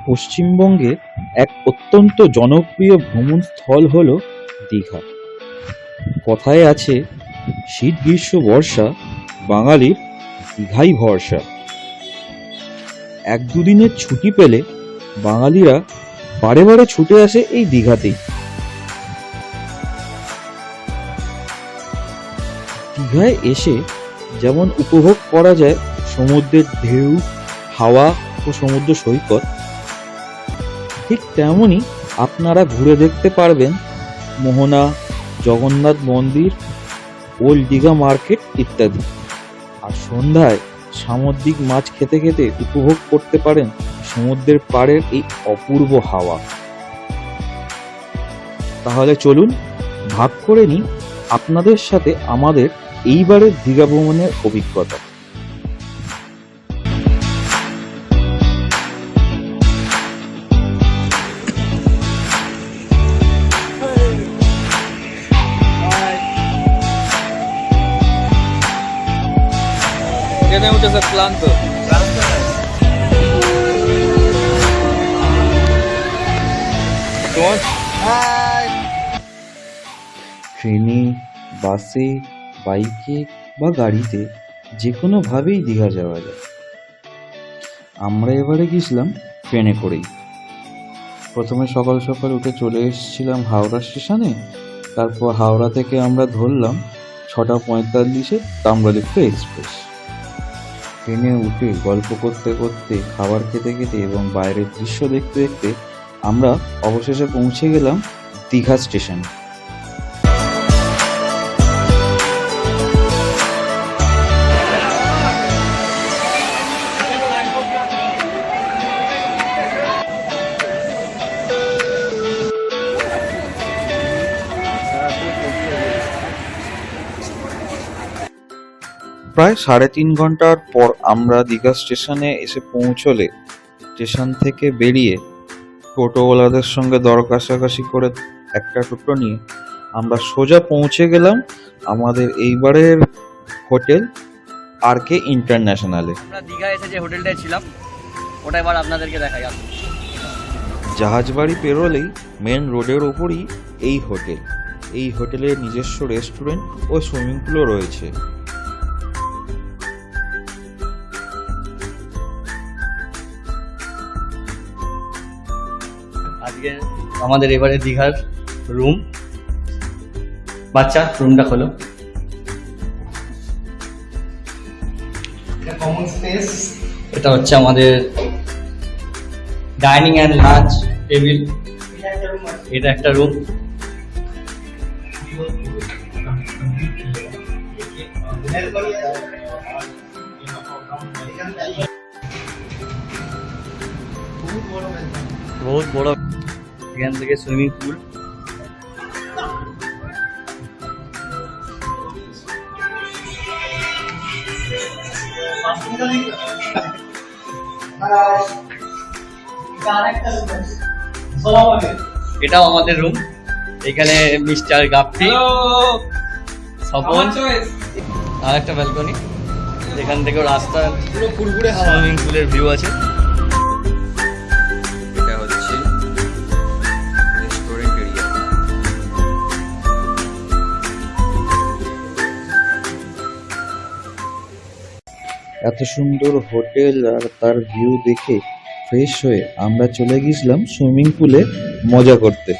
পশ্চিমবঙ্গের এক অত্যন্ত জনপ্রিয় ভ্রমণ স্থল হল দীঘা। কথায় আছে, শীত গ্রীষ্ম বর্ষা বাঙালির দীঘাই ভরসা। এক দুদিনের ছুটি পেলে বাঙালিরা বারে বারে ছুটে আসে এই দীঘাতেই। দীঘায় এসে যেমন উপভোগ করা যায় সমুদ্রের ঢেউ, হাওয়া ও সমুদ্র সৈকত, ঠিক তেমনই আপনারা ঘুরে দেখতে পারবেন মোহনা, জগন্নাথ মন্দির, ওল্ড দীঘা মার্কেট ইত্যাদি। আর সন্ধ্যায় সামুদ্রিক মাছ খেতে খেতে উপভোগ করতে পারেন সমুদ্রের পাড়ের এই অপূর্ব হাওয়া। তাহলে চলুন ভাগ করে নিই আপনাদের সাথে আমাদের এইবারের দীঘা ভ্রমণের অভিজ্ঞতা। ট্রেনে উঠেছে ক্লান্ত। ট্রেনে, বাসে, বাইকে বা গাড়িতে যে কোনোভাবেই দীঘা যাওয়া যায়। আমরা এবারে গেছিলাম ট্রেনে করেই। প্রথমে সকাল সকাল উঠে চলে এসেছিলাম হাওড়া স্টেশনে। তারপর হাওড়া থেকে আমরা ধরলাম 6:45-এ তাম্রলিপ্ত এক্সপ্রেস। ট্রেনে উঠে গল্প করতে করতে, খাবার খেতে খেতে এবং বাইরের দৃশ্য দেখতে দেখতে আমরা অবশেষে পৌঁছে গেলাম দীঘা স্টেশনে। প্রায় 3.5 ঘন্টার পর আমরা দীঘা স্টেশনে এসে পৌঁছলে স্টেশন থেকে বেরিয়ে টোটোওয়ালাদের সঙ্গে দর কষাকষি করে একটা টোটো নিয়ে আমরা সোজা পৌঁছে গেলাম আমাদের এইবারের হোটেল RK ইন্টারন্যাশনালে। আমরা দীঘা এসে যে হোটেলটায় ছিলাম ওটা এবার আপনাদেরকে দেখাই। জাহাজবাড়ি পেরোলেই মেন রোডের ওপরই এই হোটেল। এই হোটেলের নিজস্ব রেস্টুরেন্ট ও সুইমিং পুলও রয়েছে। আজকে আমাদের এবারে দীঘার রুম। বাচ্চা রুমটা খোলো। Common space. এটা হচ্ছে আমাদের ডাইনিং অ্যান্ড লাঞ্চ টেবিল। এটা একটা রুম। বহুত বড়। এখান থেকে সুইমিং পুল। এটাও আমাদের রুম। এখানে মিস্টার গাপ্পি, স্বপন, আর একটা ব্যালকনি। এখান থেকে রাস্তা পুরো কুড়কুড়ে সুইমিং পুলের ভিউ আছে। এটা হচ্ছে রেস্টুরেন্ট এরিয়া। এত সুন্দর হোটেল আর তার ভিউ দেখে ফ্রেশ হয়ে আমরা চলে গেছিলাম সুইমিং পুলে মজা করতে।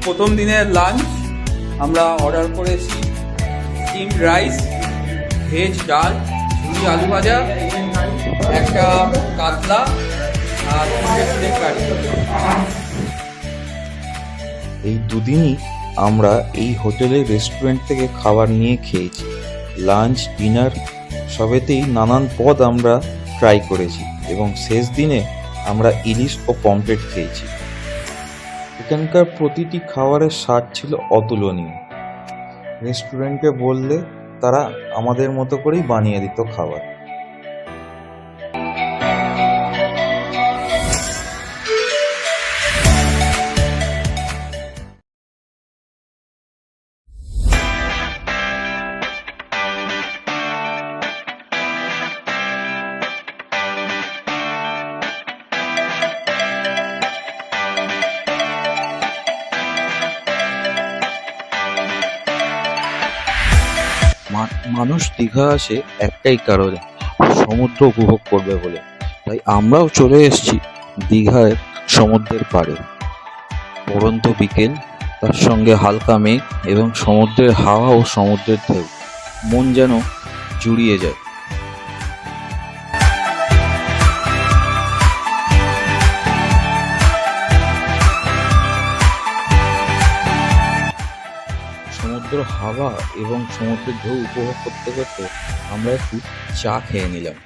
প্রথম দিনের লাঞ্চ আমরা অর্ডার করেছি স্টিমড রাইস, ভেজ ডাল, ঝুড়ি আলু ভাজা, একটা কাতলা আর কারি। এই দুদিনই আমরা এই হোটেলের রেস্টুরেন্ট থেকে খাবার নিয়ে খেয়েছি। লাঞ্চ, ডিনার সবেতেই নানান পদ আমরা ট্রাই করেছি এবং শেষ দিনে আমরা ইলিশ ও পমফ্রেট খেয়েছি। এখানকার প্রতিটি খাবারের স্বাদ ছিল অতুলনীয়। রেস্টুরেন্টে বললে তারা আমাদের মতো করেই বানিয়ে দিত খাবার। মানুষ দীঘা আসে একটাই কারণে, সমুদ্র উপভোগ করবে বলে। তাই আমরাও চলে এসেছি দীঘায় সমুদ্রের পাড়ে। পড়ন্ত বিকেল, তার সঙ্গে হালকা মেঘ এবং সমুদ্রের হাওয়া ও সমুদ্রের ঢেউ, মন যেন জুড়িয়ে যায়। সমুদ্র হাওয়া এবং সমুদ্রের ঢেউ উপভোগ করতে করতে আমরা একটু চা খেয়ে নিলাম।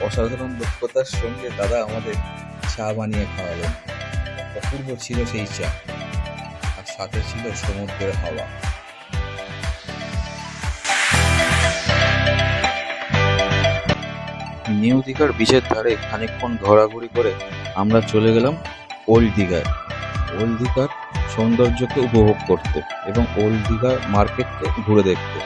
অসাধারণ দক্ষতার সঙ্গে দাদা আমাদের চা বানিয়ে খাওয়ালেন। অপূর্ব ছিল সেই চা, আর সাথে ছিল সমুদ্রের হাওয়া। নিউ দীঘার বিচের ধারে খানিকক্ষণ ঘোরাঘুরি করে আমরা চলে গেলাম ওল্ড দীঘায়। ওল্ড দীঘার সৌন্দর্যকে উপভোগ করতে এবং ওল্ড দীঘা মার্কেটকে ঘুরে দেখতে।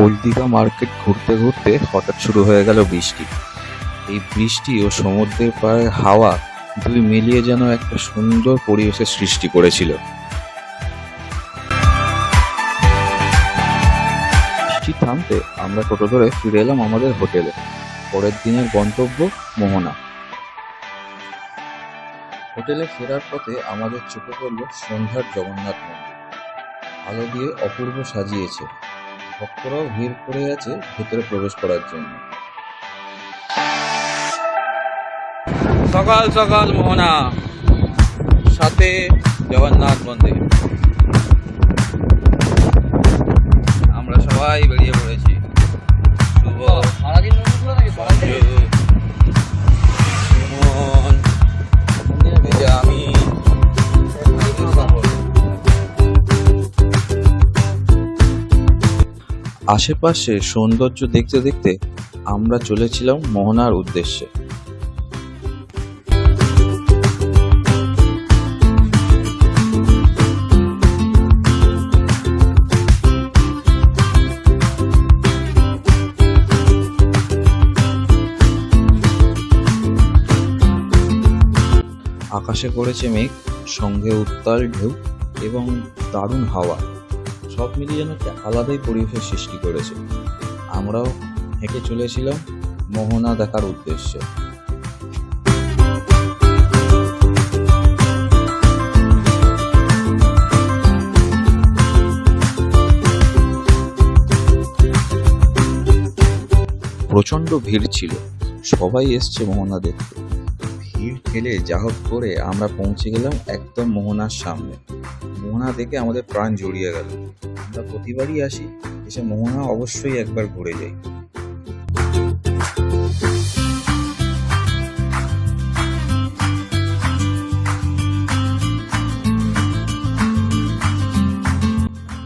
ওল্ড দীঘা মার্কেট ঘুরতে ঘুরতে হঠাৎ শুরু হয়ে গেল বৃষ্টি। এই বৃষ্টি ও সমুদ্রের পাড়ের হাওয়া দুই মিলিয়ে যেন একটা সুন্দর পরিবেশের সৃষ্টি করেছিল। বৃষ্টি থামতে আমরা টোটো ধরে ফিরে এলাম আমাদের হোটেলে। পরের দিনের গন্তব্য মোহনা। হোটেলে ফেরার পথে আমাদের চোখে পড়ল সন্ধ্যার জগন্নাথ মন্দির। আলো দিয়ে অপূর্ব সাজিয়েছে, ভক্তরাও ভিড় করে আছে ভেতরে প্রবেশ করার জন্য। সকাল সকাল মোহনা, সাথে জগন্নাথ মন্দির। আমরা সবাই বেরিয়ে পড়েছি। শুভ সারাদিন মন্দির খোলা থাকে, সারাদিন। সুমন, আমি আশেপাশে সৌন্দর্য দেখতে দেখতে আমরা চলেছিলাম মোহনার উদ্দেশ্যে। আকাশে করেছে মেঘ, সঙ্গে উত্তাল ঢেউ এবং দারুণ হাওয়া, সব মিলিয়ে যেন একটা আলাদাই পরিবেশের সৃষ্টি করেছে। আমরাও হেঁটে চলেছিলাম মোহনা দেখার উদ্দেশ্যে। প্রচণ্ড ভিড় ছিল, সবাই এসছে মোহনা দেখতে। ভিড় ঠেলে যা হোক করে আমরা পৌঁছে গেলাম একদম মোহনার সামনে। মোহনা দেখে আমাদের প্রাণ জড়িয়ে গেল। আমরা প্রতিবারই আসি, এসে মোহনা অবশ্যই একবার ঘুরে যাই।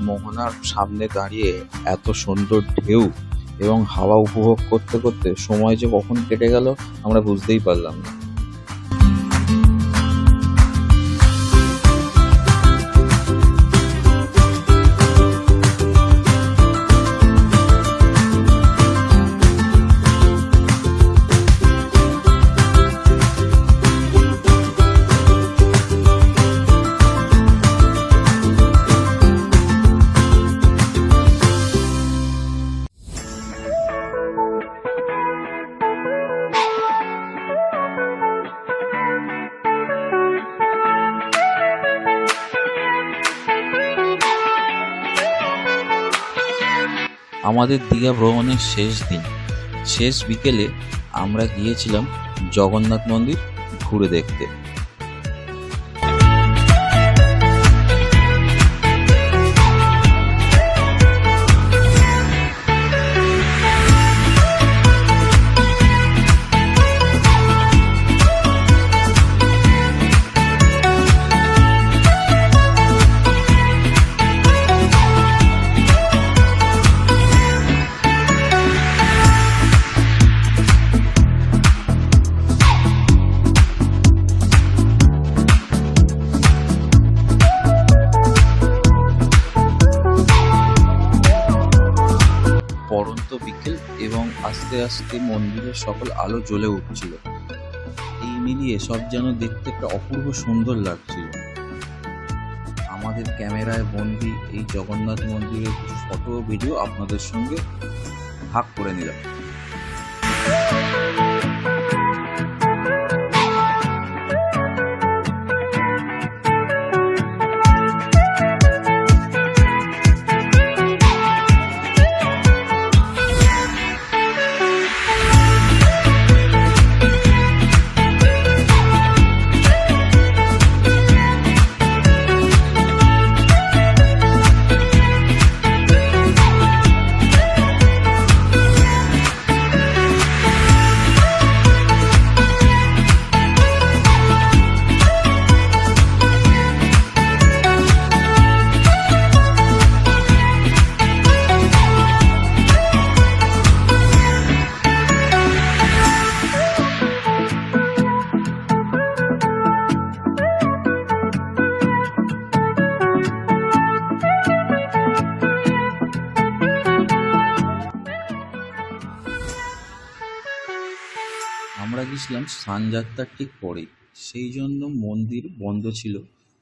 মোহনার সামনে দাঁড়িয়ে এত সুন্দর ঢেউ এবং হাওয়া উপভোগ করতে করতে সময় যে কখন কেটে গেল আমরা বুঝতেই পারলাম না। আমাদের দীঘা ভ্রমণের শেষ দিন, শেষ বিকেলে আমরা গিয়েছিলাম জগন্নাথ মন্দির ঘুরে দেখতে। পড়ন্ত বিকেল এবং আস্তে আস্তে মন্দিরের সকল আলো জ্বলে উঠছিল। এই মিলিয়ে সব যেন দেখতে একটা অপূর্ব সুন্দর লাগছিল। আমাদের ক্যামেরায় বন্দি এই জগন্নাথ মন্দিরের কিছু ফটো ও ভিডিও আপনাদের সঙ্গে ভাগ করে নিলাম। আমরা গেছিলাম স্নানযাত্রার ঠিক পরেই, সেই জন্য মন্দির বন্ধ ছিল,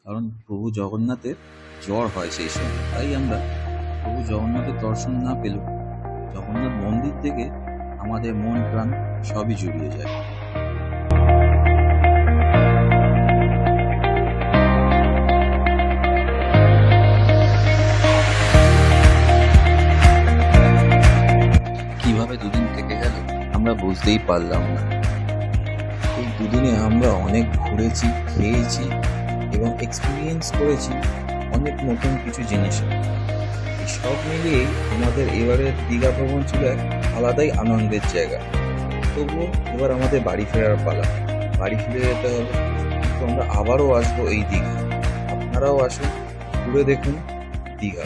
কারণ প্রভু জগন্নাথের জ্বর হয় সেই সময়। তাই আমরা প্রভু জগন্নাথের দর্শন না পেলেও জগন্নাথ মন্দির থেকে আমাদের মন প্রাণ সবই জুড়িয়ে যায়। কিভাবে দুদিন থেকে গেল আমরা বুঝতেই পারলাম না। এই দুদিনে আমরা অনেক ঘুরেছি, খেয়েছি এবং এক্সপিরিয়েন্স করেছি অনেক নতুন কিছু জিনিস। সব মিলিয়েই আমাদের এবারের দীঘা ভ্রমণ ছিল এক আলাদাই আনন্দের জায়গা। তবুও এবার আমাদের বাড়ি ফেরার পালা, বাড়ি ফিরে যেতে হবে। তো আমরা আবারও আসবো এই দীঘা। আপনারাও আসুন, ঘুরে দেখুন দীঘা।